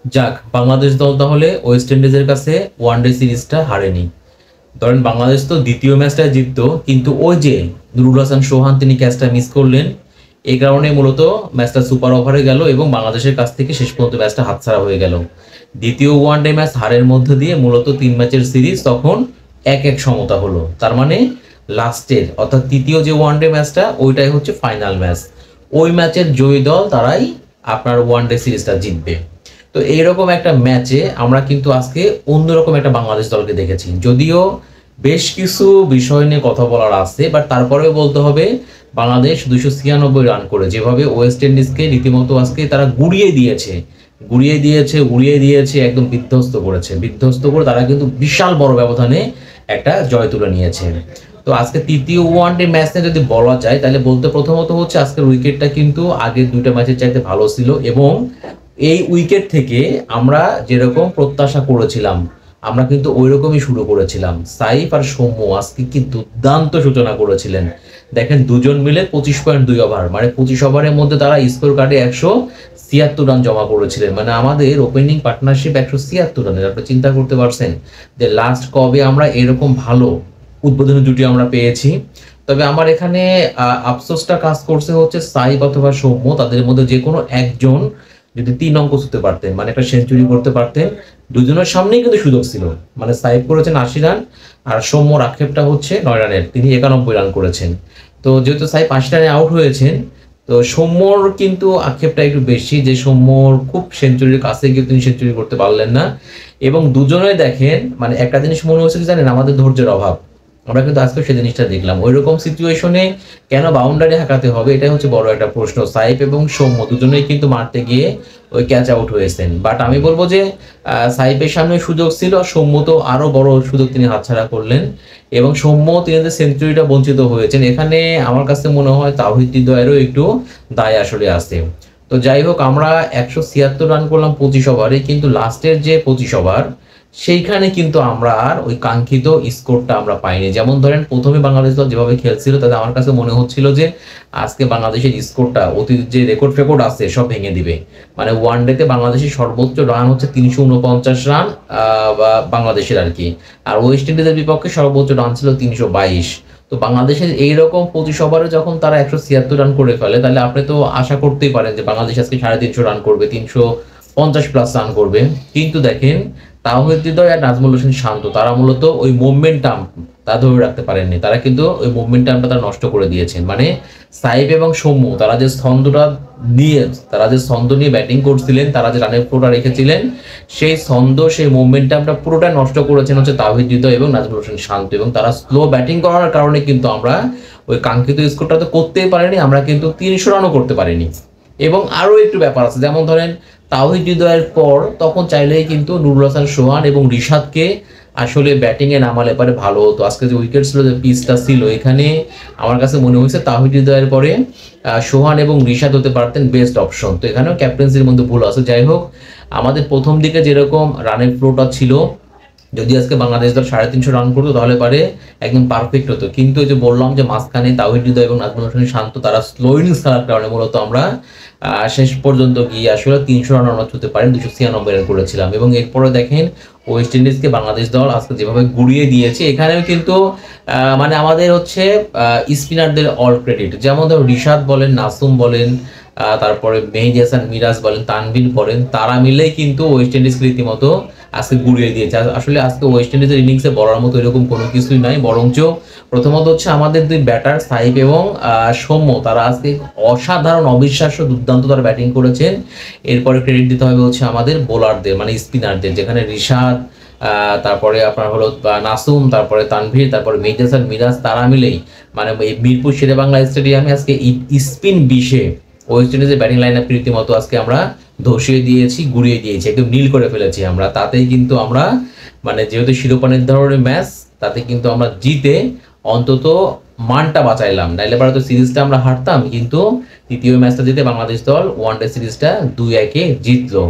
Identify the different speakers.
Speaker 1: যাক, বাংলাদেশ দল তাহলে ওয়েস্ট ইন্ডিজের কাছে ওয়ানডে সিরিজটা হারেনি। ধরেন বাংলাদেশ তো দ্বিতীয় ম্যাচটা জিততো, কিন্তু ওই যে নুরুল হাসান সোহান তিনি ক্যাচটা মিস করলেন, এই কারণে মূলত ম্যাচটা সুপার ওভারে গেল এবং বাংলাদেশের কাছ থেকে শেষ পর্যন্ত ম্যাচটা হাতছাড়া হয়ে গেল। দ্বিতীয় ওয়ানডে ম্যাচ হারের মধ্যে দিয়ে মূলত 3 ম্যাচের সিরিজ তখন 1-1 সমতা হলো। তার মানে লাস্টের অর্থাৎ তৃতীয় যে ওয়ানডে ম্যাচটা ওইটাই হচ্ছে ফাইনাল ম্যাচ। ওই ম্যাচের জয়ী দল তারাই আপনার ওয়ানডে সিরিজটা জিতবে। তো এইরকম একটা ম্যাচে আমরা কিন্তু আজকে অন্যরকম একটা বাংলাদেশ দলকে দেখেছি। যদিও বেশ কিছু বিষয় নিয়ে কথা বলার আছে, বাট তারপরেও বলতে হবে বাংলাদেশ 296 রান করে যেভাবে ওয়েস্ট ইন্ডিজকে রীতিমতো আজকে তারা উড়িয়ে দিয়েছে, একদম বিধ্বস্ত করে তারা কিন্তু বিশাল বড় ব্যবধানে একটা জয় তুলে নিয়েছে। তো আজকে তৃতীয় ওয়ানডে ম্যাচ নিয়ে যদি বলা যায় তাহলে বলতে প্রথমত হচ্ছে আজকের উইকেটটা কিন্তু আগের 2টা ম্যাচের চাইতে ভালো ছিল, এবং এই উইকেট থেকে আমরা যেরকম প্রত্যাশা করেছিলাম আমরা কিন্তু ওই রকমই শুরু করেছিলাম। সাইফ আর সৌম্য আজকে কি দুর্দান্ত সূচনা করেছিলেন। দেখেন দুজন মিলে 25.2 ওভার, মানে 25 ওভারের মধ্যে তারা স্কোর কার্ডে 176 রান জমা করেছিলেন। মানে আমাদের ওপেনিং পার্টনারশিপ 176 রানের, আপনি চিন্তা করতে পারছেন যে লাস্ট কবে আমরা এরকম ভালো উদ্বোধনী জুটি আমরা পেয়েছি। তবে আমার এখানে আফসোসটা কাজ করছে হচ্ছে সাইফ অথবা সৌম্য, তাদের মধ্যে যে কোনো একজন যদি 3 অঙ্ক ছুঁতে পারতেন, মানে একটা সেঞ্চুরি করতে পারতেন। দুজনের সামনেই কিন্তু সুযোগ ছিল, মানে সাইফ করেছেন 80 রান আর সৌম্যর আক্ষেপটা হচ্ছে 9 রানের, তিনি 91 রান করেছেন। তো যেহেতু সাইফ 80 রানে আউট হয়েছেন, তো সৌম্যর কিন্তু আক্ষেপটা একটু বেশি যে সৌম্যর খুব সেঞ্চুরির কাছে গিয়ে তিনি সেঞ্চুরি করতে পারলেন না। এবং দুজনে দেখেন মানে একটা জিনিস মনে হচ্ছে কি জানেন, আমাদের ধৈর্যের অভাব। আমরা কিন্তু আজকে সেই জিনিসটা দেখলাম, ওই রকম সিচুয়েশনে কেন বাউন্ডারি হাঁকাতে হবে, এটাই হচ্ছে বড় একটা প্রশ্ন। সাইফ এবং সৌম্য দুজনেই কিন্তু মারতে গিয়ে ওই ক্যাচ আউট হয়েছেন, বাট আমি বলবো যে সাইফের সামনে সুযোগ ছিল, সৌম্য তো আরো বড় সুযোগ তিনি হাতছাড়া করলেন, এবং সৌম্য তিনি যে সেঞ্চুরিটা বঞ্চিত হয়েছেন। এখানে আমার কাছে মনে হয় তাওহিদ হৃদয়েরও একটু দায় আসলে আছে। তো যাই হোক, আমরা 176 রান করলাম 25 ওভারে, কিন্তু লাস্টের যে 25 ওভার সেইখানে কিন্তু আমরা আর ওই কাঙ্ক্ষিত স্কোরটা আমরা পাইনি। যেমন ধরেন প্রথমে বাংলাদেশ দল যেভাবে খেলছিল তাতে আমার কাছে মনে হচ্ছিল যে আজকে বাংলাদেশের স্কোরটা অতীত যে রেকর্ড আছে সব ভেঙে দিবে। মানে ওয়ানডেতে বাংলাদেশের সর্বোচ্চ রান হচ্ছে 349 রান, বা বাংলাদেশের আর কি। আর ওয়েস্ট ইন্ডিজের বিপক্ষে সর্বোচ্চ রান ছিল 322। তো বাংলাদেশের এইরকম 25 ওভারে যখন তারা 176 রান করে ফেলে, তাহলে আপনি তো আশা করতেই পারেন যে বাংলাদেশ আজকে 350 রান করবে, 350 প্লাস রান করবে। কিন্তু দেখেন তাওহিদ হৃদয় আর নাজমুল হোসেন শান্ত তারা মূলত ওই মোমেন্টাম তা ধরে রাখতে পারেননি, তারা কিন্তু ওই মোমেন্টামটা তারা নষ্ট করে দিয়েছেন। মানে সাইব এবং সৌম্য তারা যে ছন্দ নিয়ে ব্যাটিং করছিলেন, তারা যে রানের ফ্লোটা রেখেছিলেন, সেই ছন্দ সেই মোমেন্টামটা পুরোটা নষ্ট করেছেন হচ্ছে তাওহিদ হৃদয় এবং নাজমুল হোসেন শান্ত। এবং তারা স্লো ব্যাটিং করার কারণে কিন্তু আমরা ওই কাঙ্ক্ষিত স্কোরটা তো করতেই পারিনি, আমরা কিন্তু 300 রানও করতে পারিনি। এবং আরো একটু ব্যাপার আছে, যেমন ধরেন তাওহিদ হৃদয়ের পর তখন চাইলেই কিন্তু নুরুল হাসান সোহান এবং রিশাদকে আসলে ব্যাটিং এ নামালে পারে ভালো হতো। আজকে যে উইকেট ছিল, যে পিচটা ছিল, এখানে আমার কাছে মনে হয়েছে তাওহিদ হৃদয়ের পরে সোহান এবং রিশাদ হতে পারতেন বেস্ট অপশন। তো এখানেও ক্যাপ্টেন্সির মধ্যে ভুল আছে। যাই হোক, আমাদের প্রথম দিকে যেরকম রানের ফ্লোটা ছিল, যদি আজকে বাংলাদেশ দল 350 রান করতো তাহলে পারে একদম পারফেক্ট হতো। কিন্তু এই যে বললাম যে মাঝখানে তাওহিদ হৃদয় এবং নাজমুল হোসেন শান্ত তারা স্লো ইনিংস খেলার কারণে মূলত আমরা শেষ পর্যন্ত গিয়ে আসলে 300 রান আমরা ছুঁতে পারেন, 296 রান করেছিলাম। এবং এরপরে দেখেন ওয়েস্ট ইন্ডিজকে বাংলাদেশ দল আজকে যেভাবে গুড়িয়ে দিয়েছে, এখানেও কিন্তু মানে আমাদের হচ্ছে স্পিনারদের অল ক্রেডিট। যেমন ধরো রিশাদ বলেন, নাসুম বলেন, তারপরে মেহেদী হাসান মিরাজ বলেন, তানভীর বলেন, তারা মিলেই কিন্তু ওয়েস্ট ইন্ডিজকে রীতিমতো আজকে গুড়িয়ে দিয়েছে। আসলে আজকে ওয়েস্ট ইন্ডিজের ইনিংসে বলার মতো এরকম কোনো কিছুই নাই, বরঞ্চ প্রথমত হচ্ছে আমাদের দুই ব্যাটার সাইব এবং সৌম্য তারা আজকে অসাধারণ অবিশ্বাস্য দুর্দান্ত তারা ব্যাটিং করেছেন। এরপরে ক্রেডিট দিতে হবে হচ্ছে আমাদের বোলারদের, মানে স্পিনারদের, যেখানে রিশাদ, তারপরে আপনার হলো নাসুম, তারপরে তানভীর, তারপরে মেহেদী হাসান মিরাজ, তারা মিলেই মানে এই মিরপুর শেরেবাংলা স্টেডিয়ামে আজকে স্পিন 20-এ ওয়েস্ট ইন্ডিজের ব্যাটিং লাইন আপ রীতিমতো আজকে আমরা ধসিয়ে দিয়েছি, গুড়িয়ে দিয়েছি, একদম নীল করে ফেলেছি আমরা। তাতেই কিন্তু আমরা মানে যেহেতু শিরোপা নির্ধারণের ম্যাচ, তাতে কিন্তু আমরা জিতে অন্তত মানটা বাঁচাইলাম। নাইলে পারে তো সিরিজটা আমরা হারতাম, কিন্তু তৃতীয় ম্যাচটা জিতে বাংলাদেশ দল ওয়ানডে সিরিজটা 2-1-এ জিতলো।